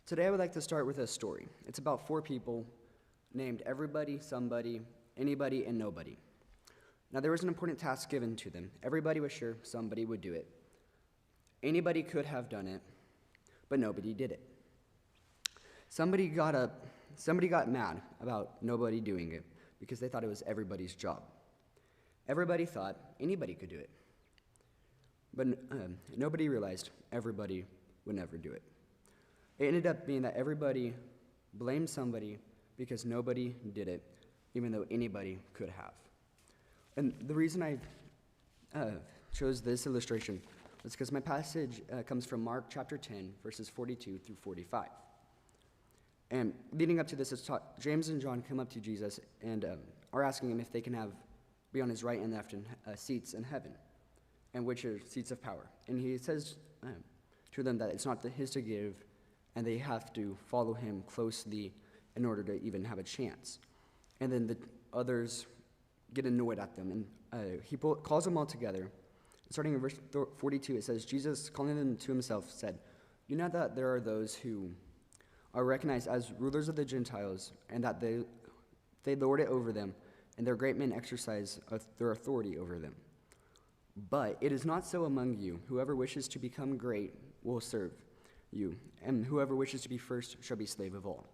Today I would like to start with a story. It's about four people named everybody, somebody, anybody, and nobody. Now there was an important task given to them. Everybody was sure somebody would do it. Anybody could have done it, but nobody did it. Somebody got mad about nobody doing it because they thought it was everybody's job. Everybody thought anybody could do it, but nobody realized everybody would never do it. It ended up being that everybody blamed somebody because nobody did it, even though anybody could have. And the reason I chose this illustration was because my passage comes from Mark chapter 10, verses 42 through 45. And leading up to this, James and John come up to Jesus and are asking him if they can be on his right and left in seats in heaven, and which are seats of power. And he says to them that it's not his to give, and they have to follow him closely in order to even have a chance. And then the others get annoyed at them, and he calls them all together. Starting in verse 42, it says, Jesus, calling them to himself, said, "You know that there are those who are recognized as rulers of the Gentiles, and that they lord it over them, and their great men exercise their authority over them. But it is not so among you. Whoever wishes to become great will serve you, and whoever wishes to be first shall be slave of all.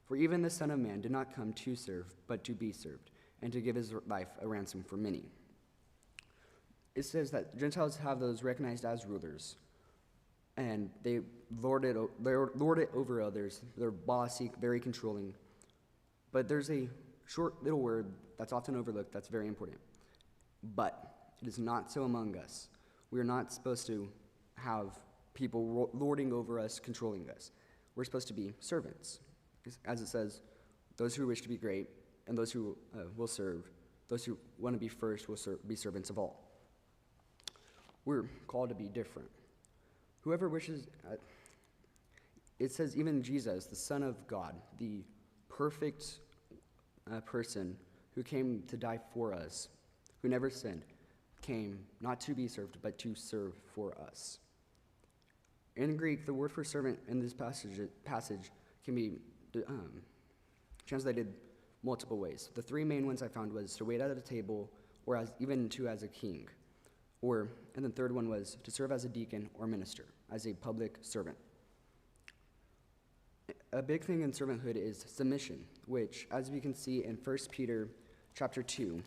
For even the Son of Man did not come to serve, but to be served, and to give his life a ransom for many." It says that Gentiles have those recognized as rulers, and they lord it over others. They're bossy, very controlling. But there's a short little word that's often overlooked that's very important. But it is not so among us. We are not supposed to have people lording over us, controlling us. We're supposed to be servants. As it says, those who wish to be great and those who will serve, those who want to be first will be servants of all. We're called to be different. Whoever wishes, it says even Jesus, the Son of God, the perfect person who came to die for us, who never sinned, came not to be served, but to serve for us. In Greek, the word for servant in this passage can be translated multiple ways. The three main ones I found was to wait at a table, or even as a king. And the third one was to serve as a deacon or minister, as a public servant. A big thing in servanthood is submission, which, as we can see in 1 Peter chapter 2,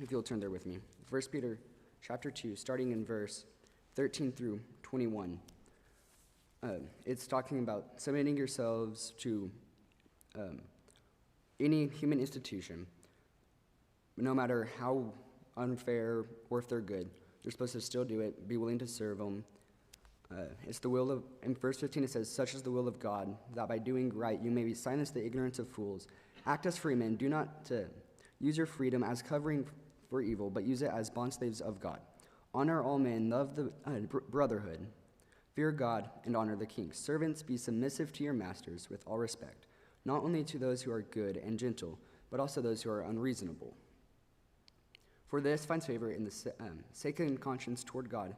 if you'll turn there with me, 1 Peter chapter 2, starting in verse 13 through 21. It's talking about submitting yourselves to any human institution, no matter how unfair or if they're good. You're supposed to still do it, be willing to serve them. It's the will of, in verse 15 it says, "Such is the will of God, that by doing right you may silence the ignorance of fools. Act as free men, do not use your freedom as covering for evil, but use it as bondslaves of God. Honor all men, love the brotherhood, fear God, and honor the king. Servants, be submissive to your masters with all respect, not only to those who are good and gentle, but also those who are unreasonable. For this finds favor in the sacred conscience toward God.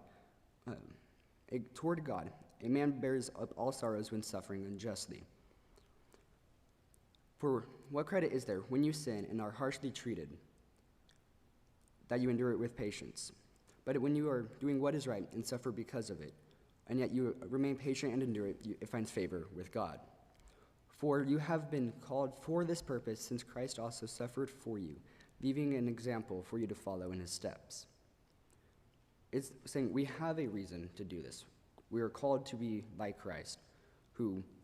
A man bears up all sorrows when suffering unjustly. For what credit is there when you sin and are harshly treated, that you endure it with patience? But when you are doing what is right and suffer because of it, and yet you remain patient and endure it, it finds favor with God. For you have been called for this purpose, since Christ also suffered for you, leaving an example for you to follow in his steps." It's saying we have a reason to do this. We are called to be like Christ,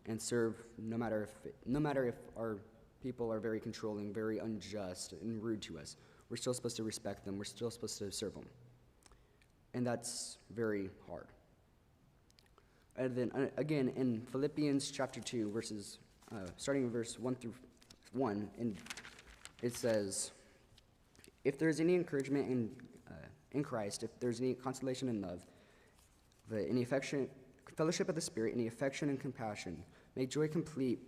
and serve no matter if our people are very controlling, very unjust, and rude to us. We're still supposed to respect them. We're still supposed to serve them. And that's very hard. And then again, in Philippians chapter 2, starting in verse 1 through 1, and it says, "If there is any encouragement in Christ, if there's any consolation in love, any affection, fellowship of the Spirit, any affection and compassion, make my joy complete,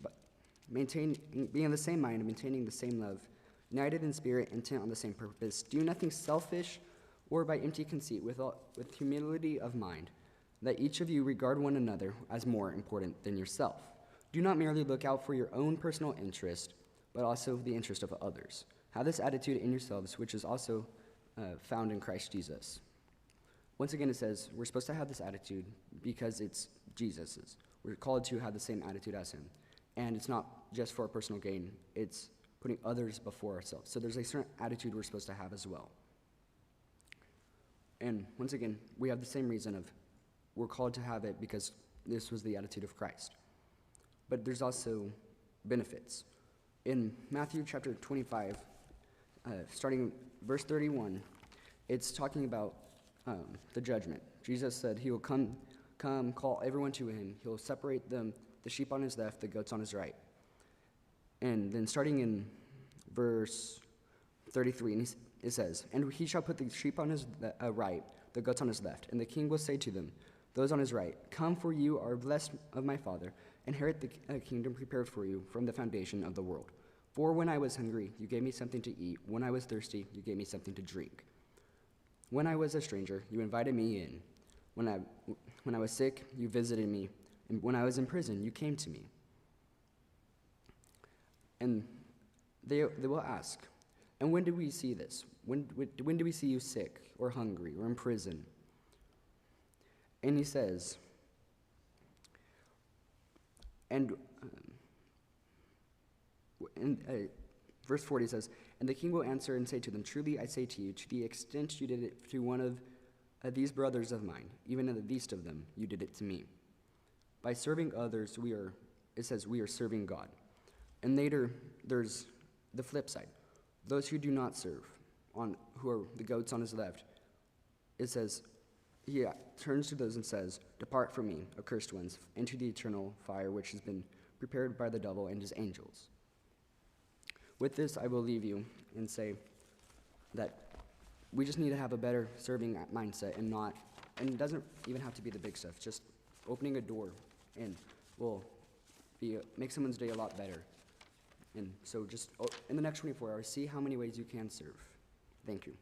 but being of the same mind, maintaining the same love, united in spirit, intent on the same purpose. Do nothing selfish or by empty conceit, with humility of mind. that each of you regard one another as more important than yourself. Do not merely look out for your own personal interest, but also the interest of others. Have this attitude in yourselves, which is also found in Christ Jesus. Once again, it says we're supposed to have this attitude because it's Jesus's. We're called to have the same attitude as him. And it's not just for our personal gain, it's putting others before ourselves. So there's a certain attitude we're supposed to have as well. And once again, we have the same reason of we're called to have it because this was the attitude of Christ. But there's also benefits. In Matthew chapter 25, starting verse 31, it's talking about the judgment. Jesus said he will come, call everyone to him. He'll separate them, the sheep on his left, the goats on his right. And then starting in verse 33, and it says, and he shall put the sheep on his right, the goats on his left. And the king will say to them, those on his right, come, for you are blessed of my Father, inherit the kingdom prepared for you from the foundation of the world. For when I was hungry, you gave me something to eat. When I was thirsty, you gave me something to drink. When I was a stranger, you invited me in. When I was sick, you visited me. And when I was in prison, you came to me. And they will ask, and when did we see this? When did we see you sick or hungry or in prison? And he says, verse 40 says, and the king will answer and say to them, truly I say to you, to the extent you did it to one of these brothers of mine, even in the least of them, you did it to me. By serving others, it says we are serving God. And later, there's the flip side. Those who do not serve, who are the goats on his left, it says, he turns to those and says, depart from me, accursed ones, into the eternal fire which has been prepared by the devil and his angels. With this, I will leave you and say that we just need to have a better serving mindset and it doesn't even have to be the big stuff, just opening a door and will make someone's day a lot better. And so just in the next 24 hours, see how many ways you can serve. Thank you.